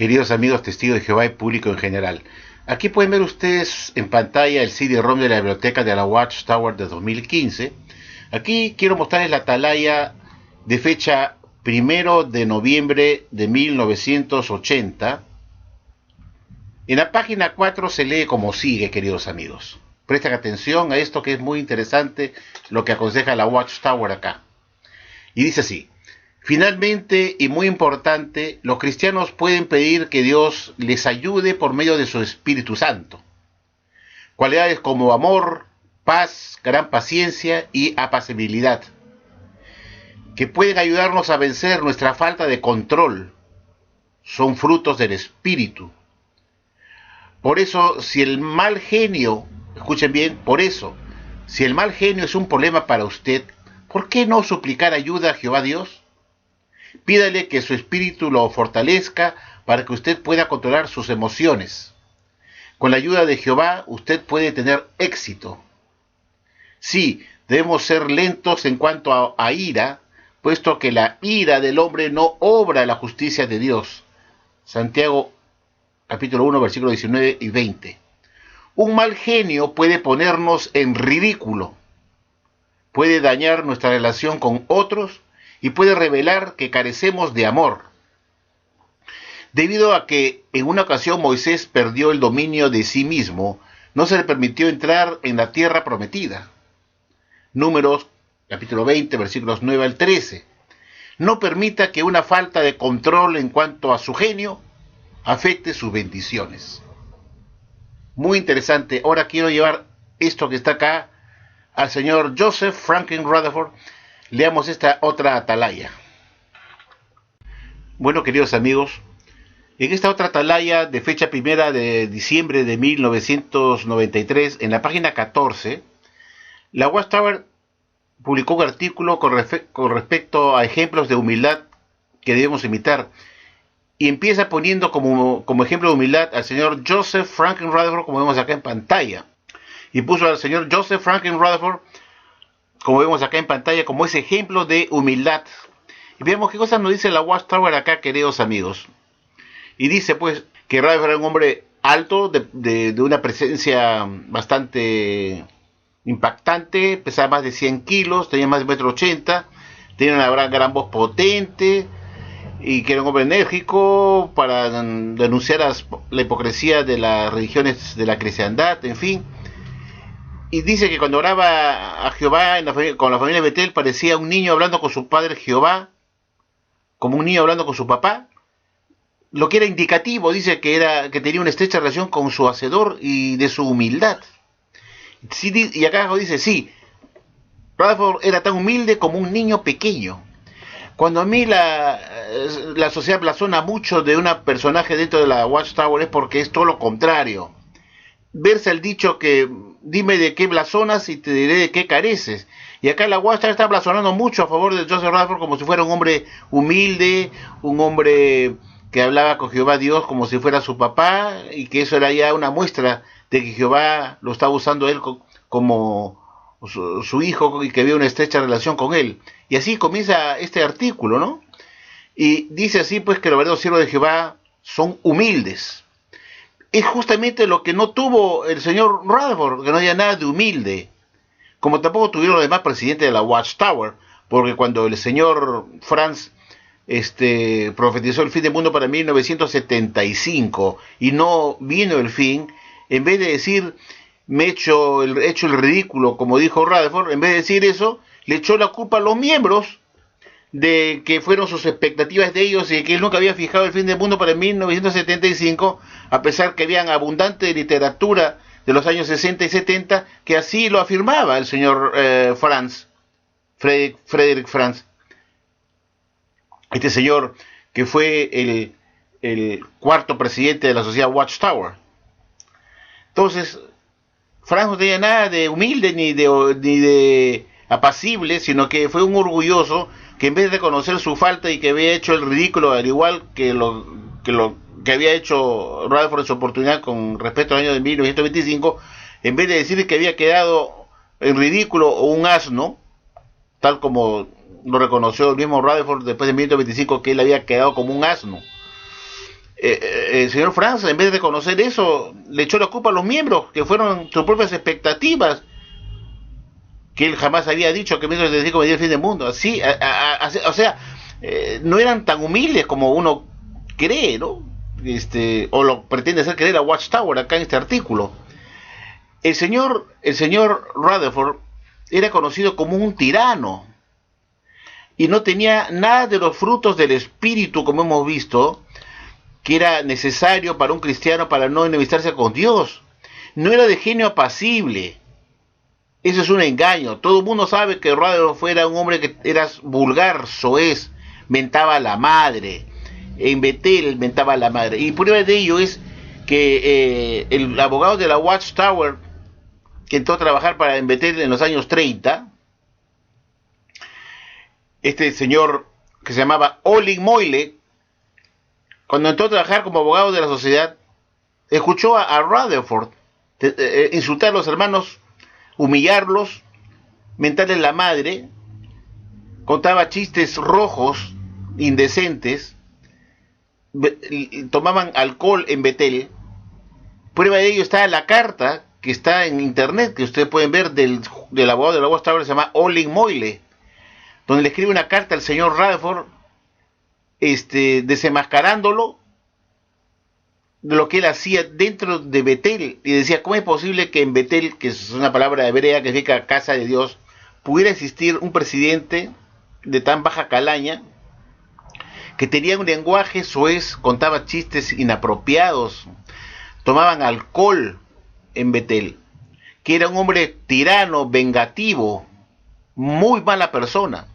Queridos amigos testigos de Jehová y público en general, aquí pueden ver ustedes en pantalla el CD-ROM de la biblioteca de la Watchtower de 2015. Aquí quiero mostrarles la atalaya de fecha 1 de noviembre de 1980. En la página 4 se lee como sigue, queridos amigos. Presten atención a esto que es muy interesante, lo que aconseja la Watchtower acá. Y dice así: finalmente, y muy importante, los cristianos pueden pedir que Dios les ayude por medio de su Espíritu Santo. Cualidades como amor, paz, gran paciencia y apacibilidad, que pueden ayudarnos a vencer nuestra falta de control, son frutos del Espíritu. Por eso, si el mal genio, escuchen bien, por eso, si el mal genio es un problema para usted, ¿por qué no suplicar ayuda a Jehová Dios? Pídale que su espíritu lo fortalezca para que usted pueda controlar sus emociones. Con la ayuda de Jehová, usted puede tener éxito. Sí, debemos ser lentos en cuanto a ira, puesto que la ira del hombre no obra la justicia de Dios. Santiago, capítulo 1, versículos 19 y 20. Un mal genio puede ponernos en ridículo, puede dañar nuestra relación con otros y puede revelar que carecemos de amor. Debido a que en una ocasión Moisés perdió el dominio de sí mismo, no se le permitió entrar en la tierra prometida. Números, capítulo 20, versículos 9 al 13. No permita que una falta de control en cuanto a su genio afecte sus bendiciones. Muy interesante. Ahora quiero llevar esto que está acá al señor Joseph Franklin Rutherford. Leamos esta otra atalaya. Bueno, queridos amigos, en esta otra atalaya de fecha 1 de diciembre de 1993, en la página 14, la Watchtower publicó un artículo con respecto a ejemplos de humildad que debemos imitar. Y empieza poniendo como ejemplo de humildad al señor Joseph Franklin Rutherford, como vemos acá en pantalla. Y puso al señor Joseph Franklin Rutherford, como vemos acá en pantalla, como ese ejemplo de humildad. Y veamos qué cosas nos dice la Watchtower acá, queridos amigos. Y dice pues que Rutherford era un hombre alto, de una presencia bastante impactante, pesaba más de 100 kilos, tenía más de 1,80 m, tenía una gran voz potente, y que era un hombre enérgico para denunciar la hipocresía de las religiones de la cristiandad, en fin. Y dice que cuando oraba a Jehová con la familia de Betel, parecía un niño hablando con su padre Jehová, como un niño hablando con su papá, lo que era indicativo, dice que tenía una estrecha relación con su hacedor y de su humildad. Sí, y acá dice, sí, Rutherford era tan humilde como un niño pequeño. Cuando a mí la sociedad blasona mucho de un personaje dentro de la Watchtower es porque es todo lo contrario. Verse el dicho que dime de qué blasonas y te diré de qué careces. Y acá la Watchtower está blasonando mucho a favor de Joseph Rutherford como si fuera un hombre humilde, un hombre que hablaba con Jehová Dios como si fuera su papá, y que eso era ya una muestra de que Jehová lo estaba usando él como su hijo y que había una estrecha relación con él. Y así comienza este artículo, ¿no? Y dice así pues que los verdaderos siervos de Jehová son humildes. Es justamente lo que no tuvo el señor Rutherford, que no había nada de humilde, como tampoco tuvieron los demás presidentes de la Watchtower, porque cuando el señor Franz profetizó el fin del mundo para 1975 y no vino el fin, en vez de decir me he hecho el ridículo, como dijo Rutherford, en vez de decir eso, le echó la culpa a los miembros de que fueron sus expectativas de ellos y de que él nunca había fijado el fin del mundo para 1975, a pesar que había abundante literatura de los años 60 y 70 que así lo afirmaba el señor Frederick Franz. Este señor que fue el cuarto presidente de la sociedad Watchtower. Entonces, Franz no tenía nada de humilde ni de apacible, sino que fue un orgulloso que en vez de reconocer su falta y que había hecho el ridículo, al igual que lo que había hecho Rutherford en su oportunidad con respecto al año de 1925, en vez de decir que había quedado en ridículo o un asno, tal como lo reconoció el mismo Rutherford después de 1925, que él había quedado como un asno, el señor Franz, en vez de reconocer eso, le echó la culpa a los miembros, que fueron sus propias expectativas, que él jamás había dicho que mientras les digo venía el fin del mundo. Así, o sea, no eran tan humildes como uno cree, ¿no? O lo pretende hacer creer a Watchtower acá en este artículo. El señor Rutherford era conocido como un tirano y no tenía nada de los frutos del espíritu, como hemos visto, que era necesario para un cristiano para no enemistarse con Dios. No era de genio apacible. Eso es un engaño. Todo el mundo sabe que Rutherford era un hombre que era vulgar, soez, mentaba a la madre. En Betel mentaba a la madre. Y prueba de ello es que el abogado de la Watchtower, que entró a trabajar para en Betel en los años 30, este señor que se llamaba Olin Moyle, cuando entró a trabajar como abogado de la sociedad, escuchó a Rutherford insultar a los hermanos, humillarlos, mentarles la madre, contaba chistes rojos, indecentes, tomaban alcohol en Betel. Prueba de ello está la carta que está en internet, que ustedes pueden ver del abogado de la Watchtower, se llama Olin Moyle, donde le escribe una carta al señor Rutherford, desenmascarándolo de lo que él hacía dentro de Betel, y decía, ¿cómo es posible que en Betel, que es una palabra hebrea que significa casa de Dios, pudiera existir un presidente de tan baja calaña, que tenía un lenguaje soez, contaba chistes inapropiados, tomaban alcohol en Betel, que era un hombre tirano, vengativo, muy mala persona?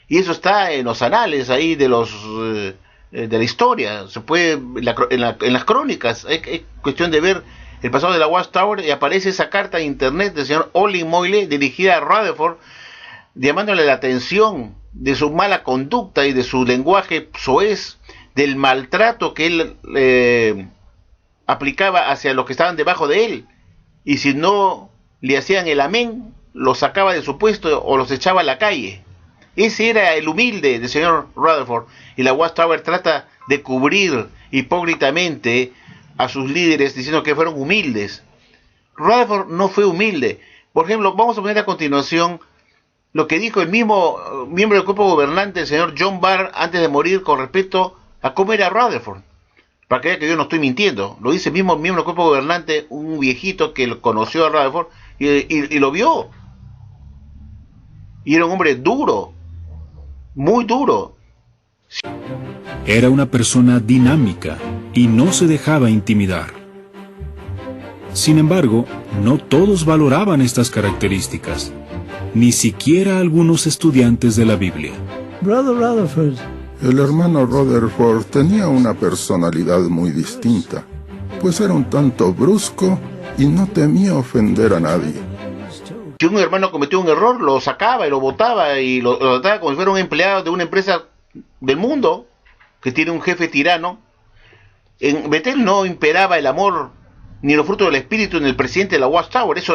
Y eso está en los anales ahí de la historia, se puede en las crónicas, es cuestión de ver el pasado de la Watchtower, y aparece esa carta en internet del señor Olin Moyle dirigida a Rutherford, llamándole la atención de su mala conducta y de su lenguaje soez, del maltrato que él aplicaba hacia los que estaban debajo de él, y si no le hacían el amén, los sacaba de su puesto o los echaba a la calle. Ese era el humilde del señor Rutherford, y la Watchtower trata de cubrir hipócritamente a sus líderes diciendo que fueron humildes. Rutherford no fue humilde. Por ejemplo, vamos a poner a continuación lo que dijo el mismo miembro del cuerpo gobernante, el señor John Barr, antes de morir, con respecto a cómo era Rutherford, para que vea que yo no estoy mintiendo. Lo dice el mismo miembro del cuerpo gobernante, un viejito que conoció a Rutherford y lo vio, y era un hombre duro, muy duro. Era una persona dinámica y no se dejaba intimidar. Sin embargo, no todos valoraban estas características, ni siquiera algunos estudiantes de la Biblia. Brother Rutherford. El hermano Rutherford tenía una personalidad muy distinta, pues era un tanto brusco y no temía ofender a nadie. Si un hermano cometió un error, lo sacaba y lo botaba y lo trataba como si fuera un empleado de una empresa del mundo que tiene un jefe tirano. En Betel no imperaba el amor ni los frutos del espíritu en el presidente de la Watchtower, eso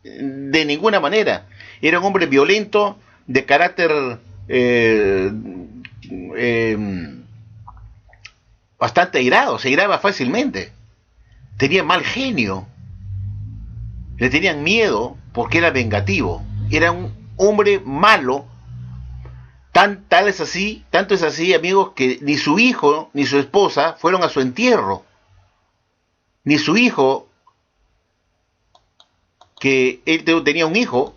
de ninguna manera. Era un hombre violento, de carácter bastante airado, se airaba fácilmente, tenía mal genio, le tenían miedo porque era vengativo, era un hombre malo. Tanto es así, amigos, que ni su hijo ni su esposa fueron a su entierro. Ni su hijo, que él tenía un hijo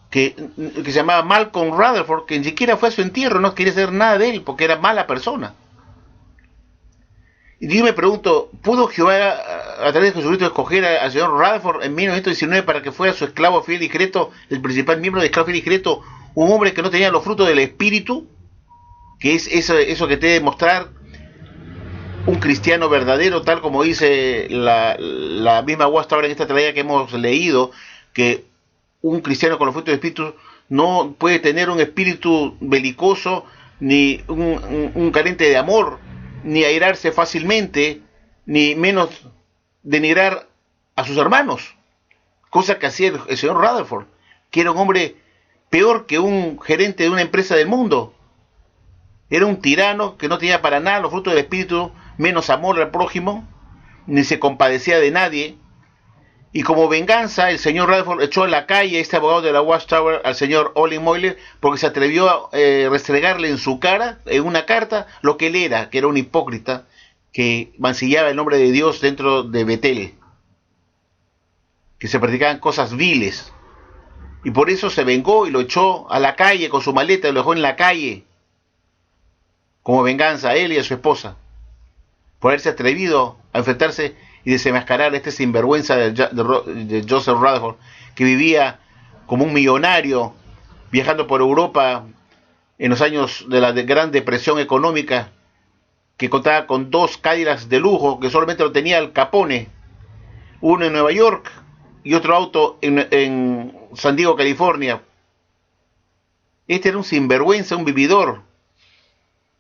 que se llamaba Malcolm Rutherford, que ni siquiera fue a su entierro, no quería saber nada de él porque era mala persona. Y yo me pregunto, ¿pudo Jehová a través de Jesucristo escoger al señor Rutherford en 1919 para que fuera su esclavo fiel y discreto, el principal miembro de esclavo fiel y discreto, un hombre que no tenía los frutos del espíritu, que es eso que te debe mostrar un cristiano verdadero, tal como dice la misma Watchtower en esta tragedia que hemos leído, que un cristiano con los frutos del espíritu no puede tener un espíritu belicoso, ni un carente de amor, ni airarse fácilmente, ni menos denigrar a sus hermanos, cosa que hacía el señor Rutherford, que era un hombre peor que un gerente de una empresa del mundo. Era un tirano que no tenía para nada los frutos del espíritu, menos amor al prójimo, ni se compadecía de nadie. Y como venganza, el señor Rutherford echó a la calle a este abogado de la Watchtower, al señor Olin Moyler, porque se atrevió a restregarle en su cara, en una carta, lo que él era, que era un hipócrita, que mancillaba el nombre de Dios dentro de Betel, que se practicaban cosas viles. Y por eso se vengó y lo echó a la calle con su maleta, y lo dejó en la calle, como venganza a él y a su esposa, por haberse atrevido a enfrentarse y desenmascarar a este sinvergüenza de Joseph Rutherford, que vivía como un millonario, viajando por Europa en los años de la Gran Depresión Económica, que contaba con 2 Cadillacs de lujo, que solamente lo tenía Al Capone, uno en Nueva York y otro auto en San Diego, California. Este era un sinvergüenza, un vividor.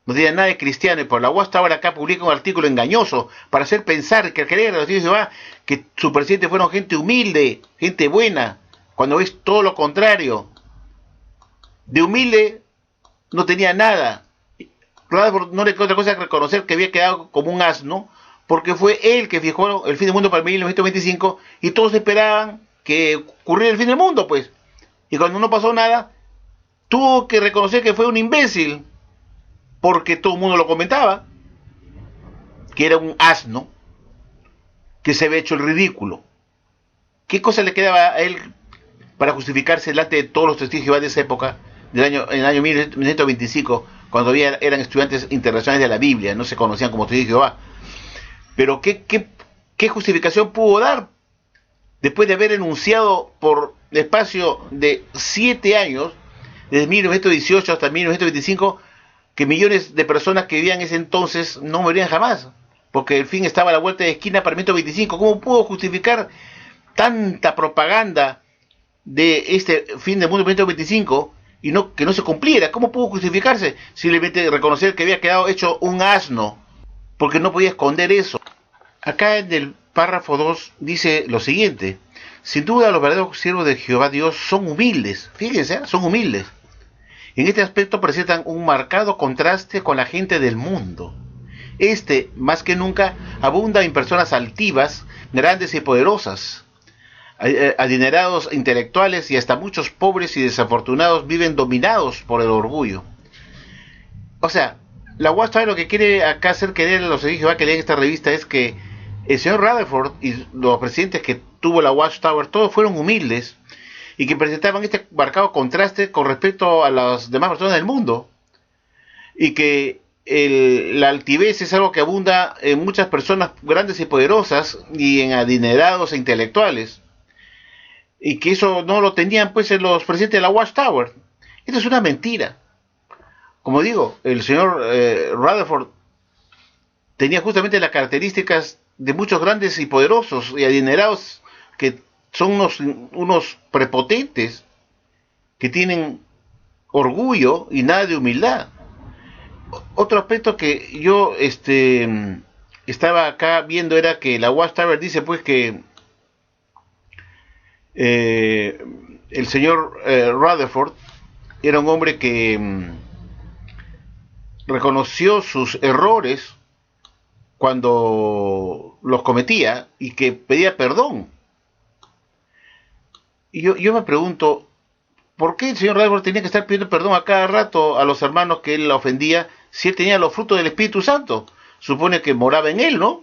No tenía nada de cristiano, y por la Watchtower acá publica un artículo engañoso para hacer pensar que al creer a los hijos de Jehová que su presidente fueron gente humilde, gente buena, cuando es todo lo contrario. De humilde no tenía nada. Rutherford no le quedó otra cosa que reconocer que había quedado como un asno, porque fue él que fijó el fin del mundo para 1925 y todos esperaban que ocurriera el fin del mundo, pues. Y cuando no pasó nada, tuvo que reconocer que fue un imbécil, porque todo el mundo lo comentaba, que era un asno, que se había hecho el ridículo. ¿Qué cosa le quedaba a él para justificarse delante de todos los testigos de Jehová de esa época, en el año 1925, cuando todavía eran estudiantes internacionales de la Biblia, no se conocían como testigos de Jehová? Pero ¿qué justificación pudo dar después de haber enunciado por el espacio de 7 años, desde 1918 hasta 1925, que millones de personas que vivían en ese entonces no morirían jamás, porque el fin estaba a la vuelta de esquina para 1925? ¿Cómo pudo justificar tanta propaganda de este fin del mundo 1925 y que no se cumpliera? ¿Cómo pudo justificarse? Simplemente reconocer que había quedado hecho un asno, porque no podía esconder eso. Acá en el párrafo 2 dice lo siguiente: sin duda los verdaderos siervos de Jehová Dios son humildes. Fíjense, son humildes. En este aspecto presentan un marcado contraste con la gente del mundo. Más que nunca, abunda en personas altivas, grandes y poderosas. Adinerados intelectuales y hasta muchos pobres y desafortunados viven dominados por el orgullo. O sea, la Watchtower lo que quiere acá hacer querer a los hijos de Jehová que leen esta revista es que el señor Rutherford y los presidentes que tuvo la Watchtower, todos fueron humildes, y que presentaban este marcado contraste con respecto a las demás personas del mundo, y que la altivez es algo que abunda en muchas personas grandes y poderosas y en adinerados e intelectuales, y que eso no lo tenían pues en los presidentes de la Watchtower. Esto es una mentira. Como digo, el señor Rutherford tenía justamente las características de muchos grandes y poderosos y adinerados, que son unos prepotentes, que tienen orgullo y nada de humildad. Otro aspecto que yo estaba acá viendo era que la Watchtower dice pues que el señor Rutherford era un hombre que reconoció sus errores cuando los cometía y que pedía perdón. Y yo me pregunto, ¿por qué el señor Rutherford tenía que estar pidiendo perdón a cada rato a los hermanos que él ofendía, si él tenía los frutos del Espíritu Santo? Supone que moraba en él, ¿no?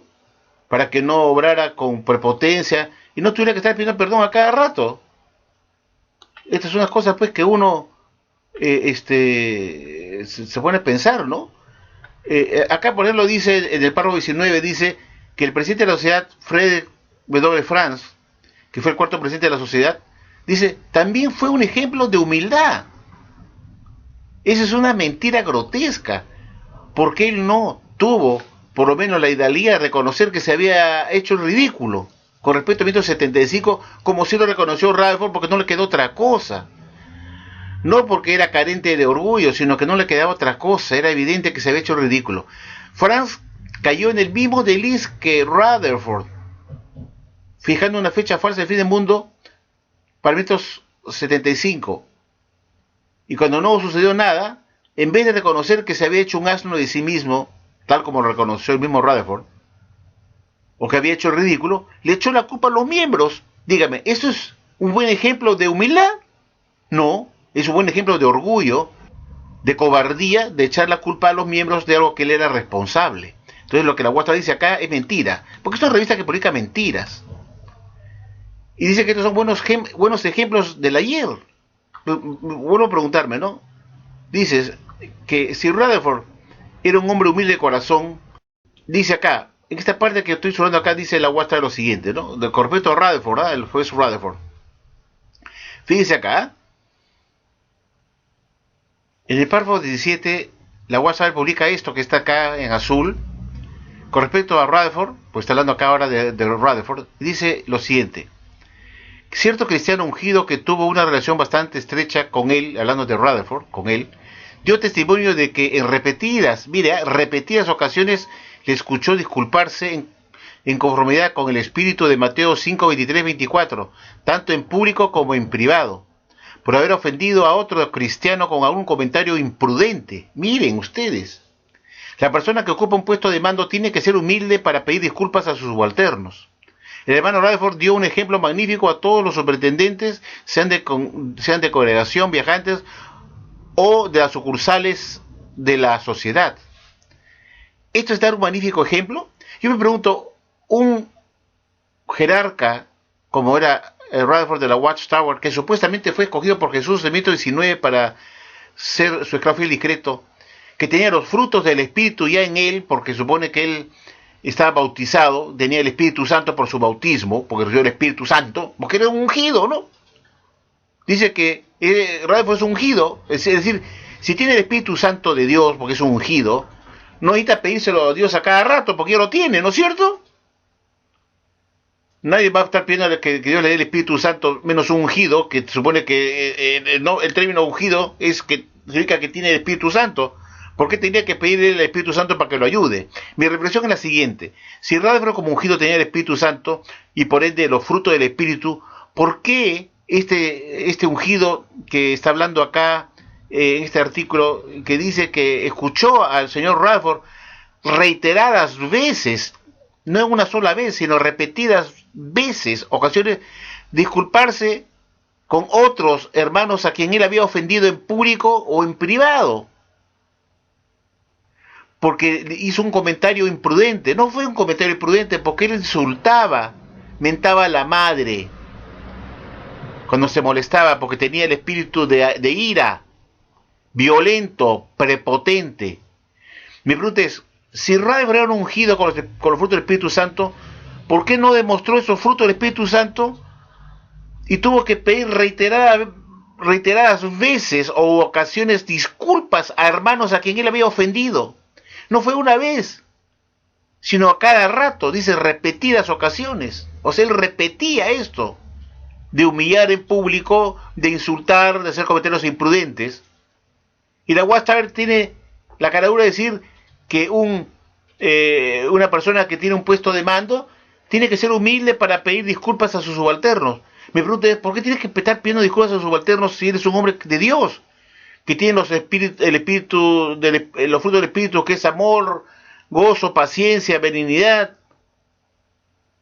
Para que no obrara con prepotencia y no tuviera que estar pidiendo perdón a cada rato. Estas son las cosas pues que uno se pone a pensar, ¿no? Acá, por ejemplo, dice en el párrafo 19, dice que el presidente de la sociedad, Frederick W. Franz, que fue el cuarto presidente de la sociedad, dice, también fue un ejemplo de humildad. Esa es una mentira grotesca, porque él no tuvo, por lo menos, la hidalguía de reconocer que se había hecho el ridículo con respecto a 1975, como si lo reconoció Rutherford, porque no le quedó otra cosa. No porque era carente de orgullo, sino que no le quedaba otra cosa. Era evidente que se había hecho el ridículo. Franz cayó en el mismo desliz que Rutherford, fijando una fecha falsa del fin del mundo para 1975. Y cuando no sucedió nada, en vez de reconocer que se había hecho un asno de sí mismo, tal como lo reconoció el mismo Rutherford, o que había hecho el ridículo, le echó la culpa a los miembros. Dígame, ¿esto es un buen ejemplo de humildad? No, es un buen ejemplo de orgullo, de cobardía, de echar la culpa a los miembros de algo que él era responsable. Entonces lo que la Watchtower dice acá es mentira, porque es una revista que publica mentiras. Y dice que estos son buenos ejemplos del ayer. Vuelvo a preguntarme, ¿no? Dices que si Rutherford era un hombre humilde de corazón, dice acá, en esta parte que estoy hablando acá, dice la Watchtower lo siguiente, ¿no? Con respecto a Rutherford, ¿eh? El juez Rutherford. Fíjense acá, en el párrafo 17, la Watchtower publica esto que está acá en azul. Con respecto a Rutherford, pues está hablando acá ahora de Rutherford, dice lo siguiente. Cierto cristiano ungido que tuvo una relación bastante estrecha con él, hablando de Rutherford, con él, dio testimonio de que en repetidas ocasiones le escuchó disculparse en conformidad con el espíritu de Mateo 5, 23, 24, tanto en público como en privado, por haber ofendido a otro cristiano con algún comentario imprudente. Miren ustedes, la persona que ocupa un puesto de mando tiene que ser humilde para pedir disculpas a sus subalternos. El hermano Rutherford dio un ejemplo magnífico a todos los superintendentes, sean de congregación, viajantes o de las sucursales de la sociedad. ¿Esto es dar un magnífico ejemplo? Yo me pregunto, un jerarca como era el Rutherford de la Watchtower, que supuestamente fue escogido por Jesús en 19 para ser su esclavo fiel discreto, que tenía los frutos del Espíritu ya en él, porque supone que él estaba bautizado, tenía el Espíritu Santo por su bautismo, porque recibió el Espíritu Santo, porque era un ungido, ¿no? Dice que Rutherford es ungido, es decir, si tiene el Espíritu Santo de Dios, porque es un ungido, no necesita pedírselo a Dios a cada rato, porque ya lo tiene, ¿no es cierto? Nadie va a estar pidiendo que Dios le dé el Espíritu Santo, menos un ungido, que supone que el término ungido es que significa que tiene el Espíritu Santo. ¿Por qué tenía que pedirle el Espíritu Santo para que lo ayude? Mi reflexión es la siguiente. Si Rutherford como ungido tenía el Espíritu Santo y por ende los frutos del Espíritu, ¿por qué este ungido que está hablando acá en este artículo, que dice que escuchó al señor Rutherford reiteradas veces, no una sola vez, sino repetidas veces, ocasiones, disculparse con otros hermanos a quien él había ofendido en público o en privado? Porque hizo un comentario imprudente. No fue un comentario imprudente, porque él insultaba, mentaba a la madre cuando se molestaba, porque tenía el espíritu de ira, violento, prepotente. Mi pregunta es, si Rutherford era ungido con los frutos del Espíritu Santo, ¿por qué no demostró esos frutos del Espíritu Santo y tuvo que pedir reiteradas veces o ocasiones disculpas a hermanos a quien él había ofendido? No fue una vez, sino a cada rato, dice repetidas ocasiones. O sea, él repetía esto, de humillar en público, de insultar, de hacer comentarios imprudentes. Y la Watchtower tiene la caradura de decir que una persona que tiene un puesto de mando tiene que ser humilde para pedir disculpas a sus subalternos. Me pregunto, ¿por qué tienes que estar pidiendo disculpas a sus subalternos si eres un hombre de Dios? Que tiene los frutos del Espíritu, que es amor, gozo, paciencia, benignidad.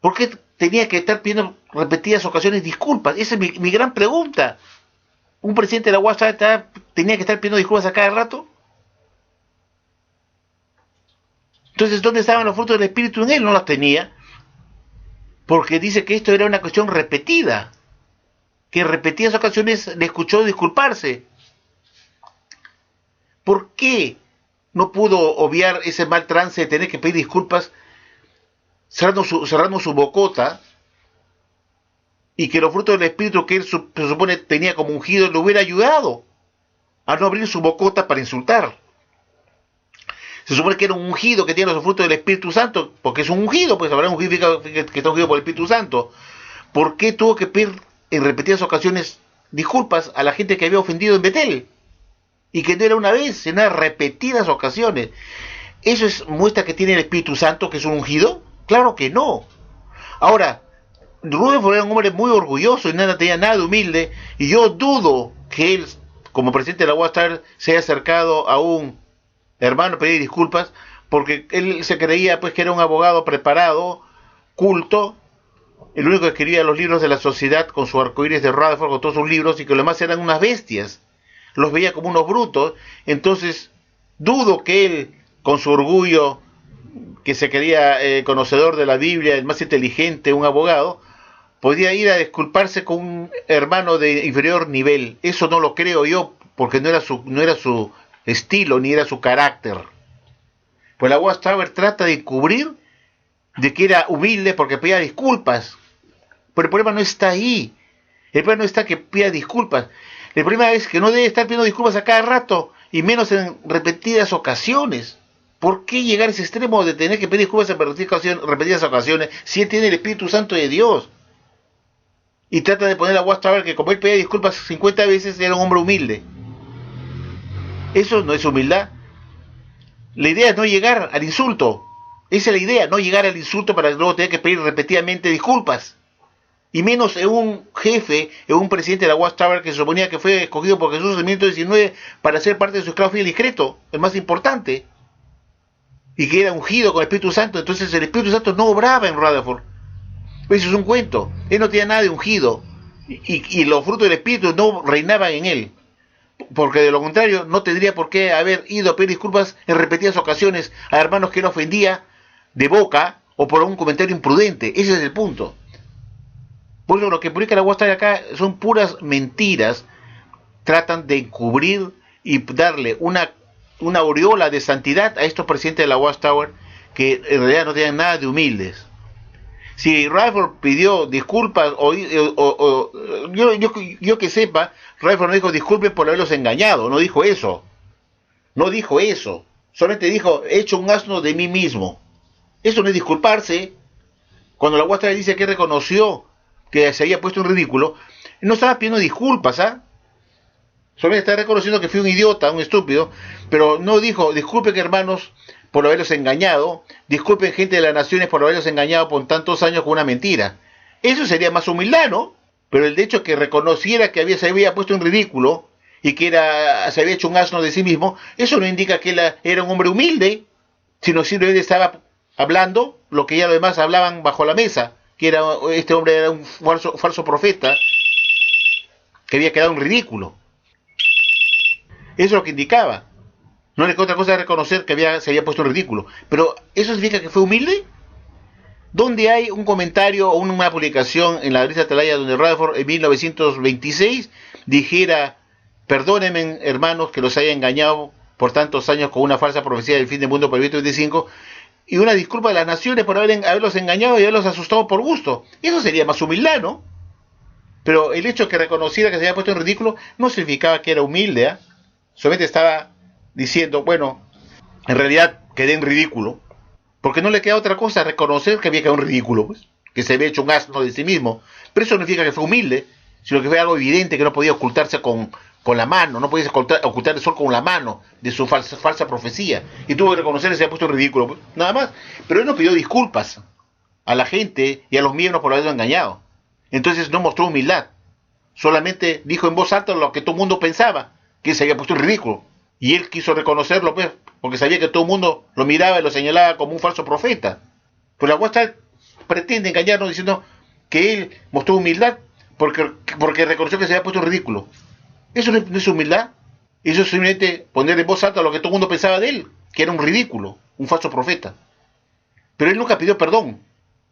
¿Por qué tenía que estar pidiendo repetidas ocasiones disculpas? Esa es mi gran pregunta. ¿Un presidente de la Watchtower tenía que estar pidiendo disculpas a cada rato? Entonces, ¿dónde estaban los frutos del Espíritu en él? No las tenía. Porque dice que esto era una cuestión repetida. Que en repetidas ocasiones le escuchó disculparse. ¿Por qué no pudo obviar ese mal trance de tener que pedir disculpas cerrando su bocota, y que los frutos del Espíritu que él se supone tenía como ungido le hubiera ayudado a no abrir su bocota para insultar? Se supone que era un ungido que tiene los frutos del Espíritu Santo, porque es un ungido, pues habrá un ungido que está ungido por el Espíritu Santo. ¿Por qué tuvo que pedir en repetidas ocasiones disculpas a la gente que había ofendido en Betel? Y que no era una vez, sino en repetidas ocasiones. ¿Eso muestra que tiene el Espíritu Santo, que es un ungido? Claro que no. Ahora, Rutherford era un hombre muy orgulloso y nada tenía nada de humilde, y yo dudo que él como presidente de la Watchtower, se haya acercado a un hermano a pedir disculpas, porque él se creía pues que era un abogado preparado, culto, el único que escribía los libros de la sociedad con su arcoíris de Rutherford, con todos sus libros, y que los demás eran unas bestias, los veía como unos brutos. Entonces dudo que él, con su orgullo, que se creía conocedor de la Biblia, el más inteligente, un abogado, podía ir a disculparse con un hermano de inferior nivel. Eso no lo creo yo, porque no era su estilo, ni era su carácter. Pues la Watchtower trata de cubrir de que era humilde porque pedía disculpas. Pero el problema no está ahí. El problema no está que pida disculpas. El problema es que no debe estar pidiendo disculpas a cada rato, y menos en repetidas ocasiones. ¿Por qué llegar a ese extremo de tener que pedir disculpas en repetidas ocasiones si él tiene el Espíritu Santo de Dios? Y trata de poner a Watchtower que como él pedía disculpas 50 veces, era un hombre humilde. Eso no es humildad. La idea es no llegar al insulto. Esa es la idea, no llegar al insulto para luego tener que pedir repetidamente disculpas. Y menos en un jefe, en un presidente de la Watchtower que se suponía que fue escogido por Jesús en 1919 para ser parte de su esclavo fiel y discreto, el más importante, y que era ungido con el Espíritu Santo. Entonces el Espíritu Santo no obraba en Rutherford. Eso es un cuento. Él no tenía nada de ungido, y los frutos del Espíritu no reinaban en él, porque de lo contrario no tendría por qué haber ido a pedir disculpas en repetidas ocasiones a hermanos que él ofendía de boca o por un comentario imprudente. Ese es el punto. Por eso lo que publica la Watchtower acá son puras mentiras. Tratan de encubrir y darle una aureola de santidad a estos presidentes de la Watchtower, que en realidad no tienen nada de humildes. Si Rutherford pidió disculpas, yo que sepa, Rutherford no dijo disculpen por haberlos engañado, no dijo eso. No dijo eso. Solamente dijo, he hecho un asno de mí mismo. Eso no es disculparse. Cuando la Watchtower dice que reconoció que se había puesto en ridículo, no estaba pidiendo disculpas, ¿ah? Solamente está reconociendo que fue un idiota, un estúpido, pero no dijo, disculpen hermanos por haberlos engañado, disculpen gente de las naciones por haberlos engañado por tantos años con una mentira. Eso sería más humildad, ¿no? Pero el hecho que reconociera que se había puesto en ridículo y que se había hecho un asno de sí mismo, eso no indica que él era un hombre humilde, sino simplemente estaba hablando lo que ya los demás hablaban bajo la mesa, que este hombre era un falso profeta que había quedado en ridículo. Eso es lo que indicaba. No le queda otra cosa de reconocer que se había puesto en ridículo. Pero ¿eso significa que fue humilde? ¿Dónde hay un comentario o una publicación en la revista Atalaya donde Rutherford en 1926 dijera, perdónenme hermanos que los haya engañado por tantos años con una falsa profecía del fin del mundo por el 2025, y una disculpa de las naciones por haberlos engañado y haberlos asustado por gusto? Eso sería más humildad, ¿no? Pero el hecho de que reconociera que se había puesto en ridículo no significaba que era humilde, ¿eh? Solamente estaba diciendo, bueno, en realidad quedé en ridículo, porque no le queda otra cosa reconocer que había quedado en ridículo, pues, que se había hecho un asno de sí mismo. Pero eso no significa que fue humilde, sino que fue algo evidente, que no podía ocultarse con la mano, no podía ocultar el sol con la mano de su falsa profecía, y tuvo que reconocer que se había puesto en ridículo, pues, nada más. Pero él no pidió disculpas a la gente y a los miembros por haberlo engañado. Entonces no mostró humildad, solamente dijo en voz alta lo que todo el mundo pensaba, que se había puesto en ridículo. Y él quiso reconocerlo, pues, porque sabía que todo el mundo lo miraba y lo señalaba como un falso profeta. Pero la Watchtower pretende engañarnos diciendo que él mostró humildad porque reconoció que se había puesto en ridículo. Eso no es humildad. Eso es simplemente poner en voz alta lo que todo el mundo pensaba de él, que era un ridículo, un falso profeta. Pero él nunca pidió perdón.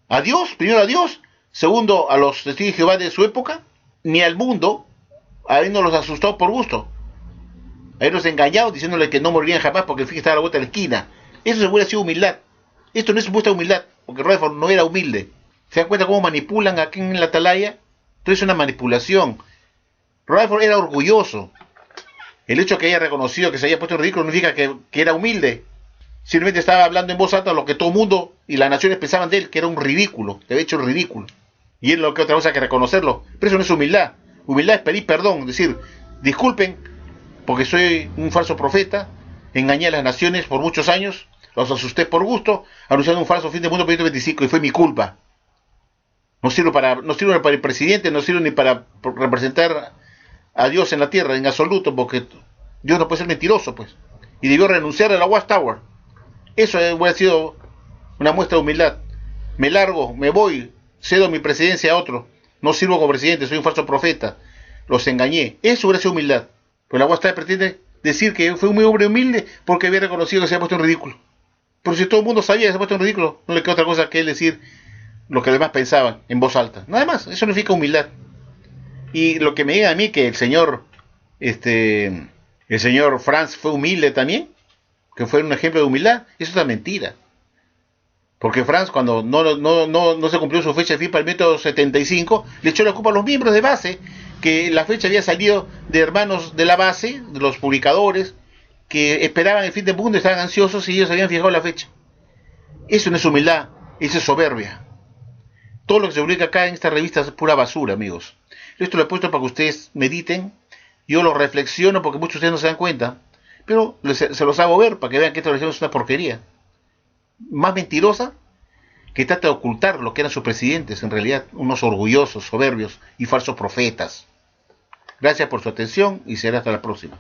A Dios, primero a Dios, segundo a los testigos de Jehová de su época, ni al mundo, habiéndolos asustado por gusto. Haberlos engañado diciéndole que no morirían jamás porque el fin estaba a la vuelta de la esquina. Eso se hubiera sido humildad. Esto no es supuesta humildad, porque Rutherford no era humilde. ¿Se dan cuenta cómo manipulan aquí en la Atalaya? Entonces es una manipulación. Rutherford era orgulloso. El hecho de que haya reconocido que se haya puesto en ridículo no significa que era humilde. Simplemente estaba hablando en voz alta lo que todo el mundo y las naciones pensaban de él, que era un ridículo, que había hecho un ridículo. Y él no que otra cosa que reconocerlo. Pero eso no es humildad. Humildad es pedir perdón, decir, disculpen, porque soy un falso profeta, engañé a las naciones por muchos años, los asusté por gusto, anunciando un falso fin del mundo por 2025, y fue mi culpa. No sirve para el presidente, no sirve ni para representar a Dios en la tierra, en absoluto, porque Dios no puede ser mentiroso, pues. Y debió renunciar a la Watchtower. Eso hubiera sido una muestra de humildad. Me largo, me voy, cedo mi presidencia a otro. No sirvo como presidente, soy un falso profeta. Los engañé. Eso hubiera sido humildad. Pero la Watchtower pretende decir que fue un hombre humilde porque había reconocido que se había puesto en ridículo. Pero si todo el mundo sabía que se había puesto en ridículo, no le queda otra cosa que él decir lo que los demás pensaban en voz alta. Nada más, eso significa humildad. Y lo que me diga a mí que el señor Franz fue humilde también, que fue un ejemplo de humildad, eso es una mentira. Porque Franz, cuando no se cumplió su fecha de fin para el método 75, le echó la culpa a los miembros de base, que la fecha había salido de hermanos de la base, de los publicadores, que esperaban el fin del mundo, estaban ansiosos y ellos habían fijado la fecha. Eso no es humildad, eso es soberbia. Todo lo que se publica acá en esta revista es pura basura, amigos. Esto lo he puesto para que ustedes mediten. Yo lo reflexiono porque muchos de ustedes no se dan cuenta, pero se los hago ver para que vean que esta religión es una porquería. Más mentirosa, que trata de ocultar lo que eran sus presidentes, en realidad unos orgullosos, soberbios y falsos profetas. Gracias por su atención y será hasta la próxima.